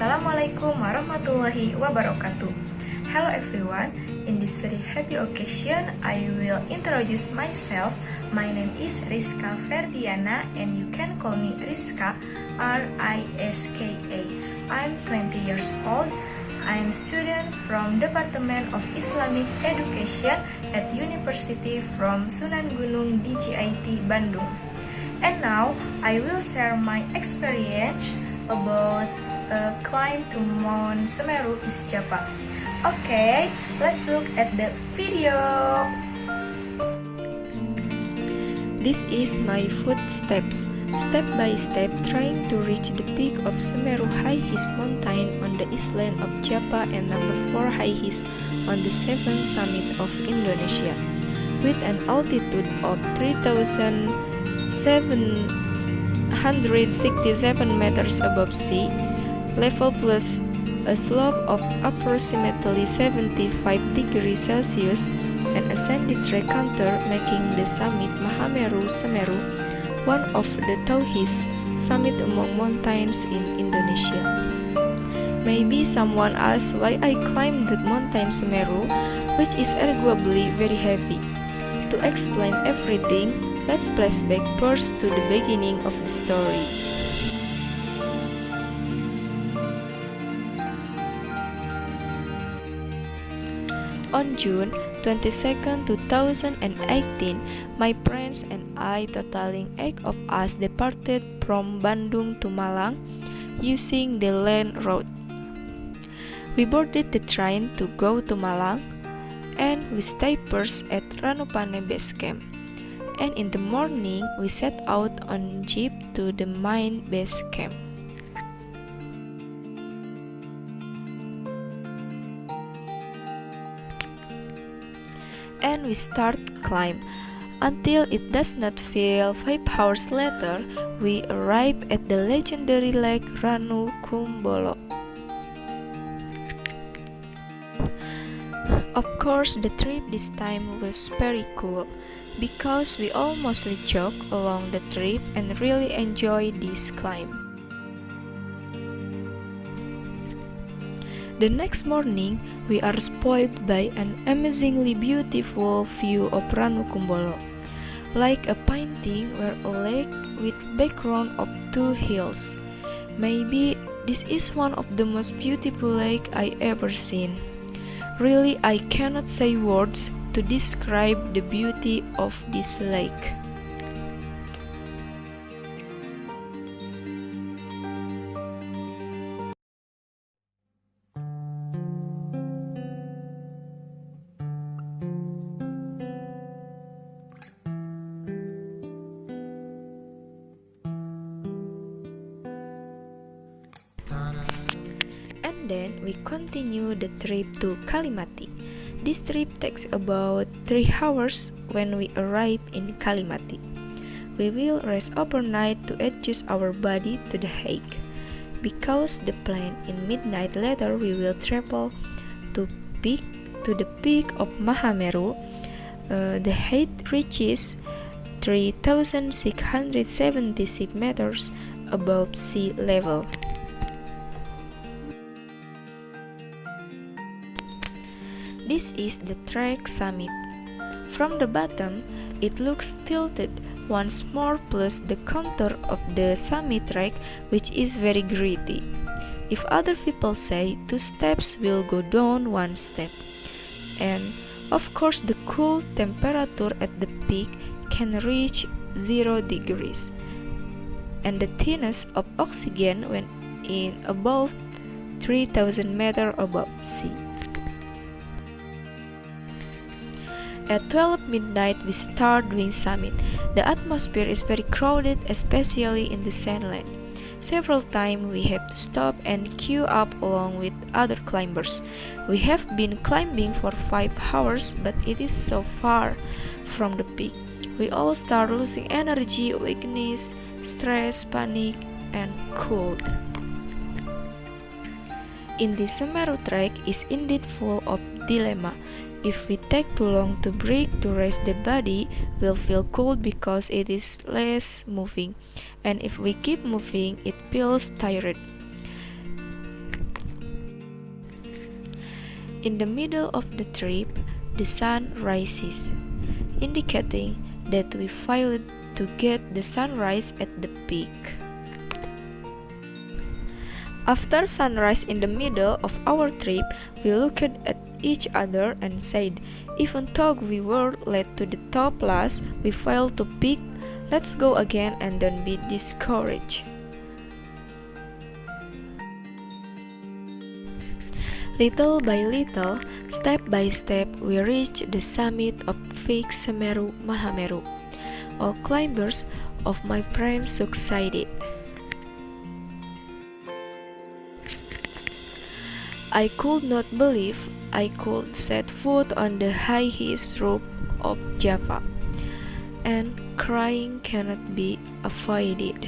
Assalamualaikum warahmatullahi wabarakatuh. Hello everyone, in this very happy occasion, I will introduce myself. My name is Riska Ferdiana and you can call me Riska, R-I-S-K-A. I'm 20 years old. I'm student from Department of Islamic Education at University from Sunan Gunung DJIT Bandung. And now, I will share my experience about climb to Mount Semeru, East Java. Okay, let's look at the video. This is my footsteps, step by step trying to reach the peak of Semeru highest mountain on the island of Java and number 4 highest on the 7th summit of Indonesia. With an altitude of 3,767 meters above sea level plus a slope of approximately 75 degrees Celsius and a sandy track counter making the summit Mahameru Semeru one of the tallest summit among mountains in Indonesia. Maybe someone asks why I climbed the mountain Semeru, which is arguably very heavy. To explain everything, let's flashback first to the beginning of the story. On June 22, 2018, my friends and I, totaling 8 of us, departed from Bandung to Malang using the land road. We boarded the train to go to Malang, and we stayed first at Ranupane base camp. And in the morning, we set out on jeep to the main base camp. And we start climb. Until it does not feel 5 hours later, we arrive at the legendary lake Ranu Kumbolo. Of course, the trip this time was very cool because we all mostly jog along the trip and really enjoy this climb. The next morning, we are spoiled by an amazingly beautiful view of Ranu Kumbolo, like a painting where a lake with background of 2 hills. Maybe this is one of the most beautiful lake I ever seen. Really, I cannot say words to describe the beauty of this lake. And then we continue the trip to Kalimati. This trip takes about 3 hours when we arrive in Kalimati. We will rest overnight to adjust our body to the hike. Because the plan in midnight later we will travel to the peak of Mahameru. The height reaches 3,676 meters above sea level. This is the trek summit. From the bottom, it looks tilted once more plus the contour of the summit trek which is very gritty. If other people say 2 steps will go down 1 step. And of course the cool temperature at the peak can reach 0 degrees. And the thinness of oxygen when in above 3,000 meters above sea. At 12 midnight, we start doing summit. The atmosphere is very crowded, especially in the sandland. Several times we have to stop and queue up along with other climbers. We have been climbing for 5 hours, but it is so far from the peak. We all start losing energy, weakness, stress, panic, and cold. In the Semeru trek is indeed full of dilemma. If we take too long to break to rest the body, we'll feel cold because it is less moving, and if we keep moving, it feels tired. In the middle of the trip, the sun rises, indicating that we failed to get the sunrise at the peak. After sunrise in the middle of our trip, we looked at each other and said, even though we were led to the top last, we failed to peak. Let's go again and don't be discouraged. Little by little, step by step, we reached the summit of fake Semeru Mahameru. All climbers of my friends succeeded. I could not believe I could set foot on the highest roof of Java, and crying cannot be avoided.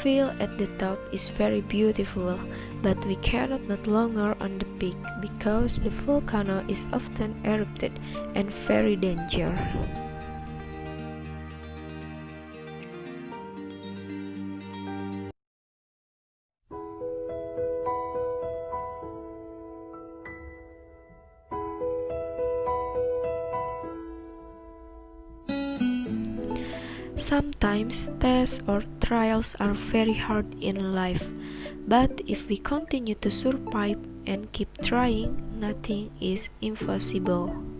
View at the top is very beautiful, but we cannot no longer on the peak because the volcano is often erupted and very dangerous. Sometimes tests or trials are very hard in life, but if we continue to survive and keep trying, nothing is impossible.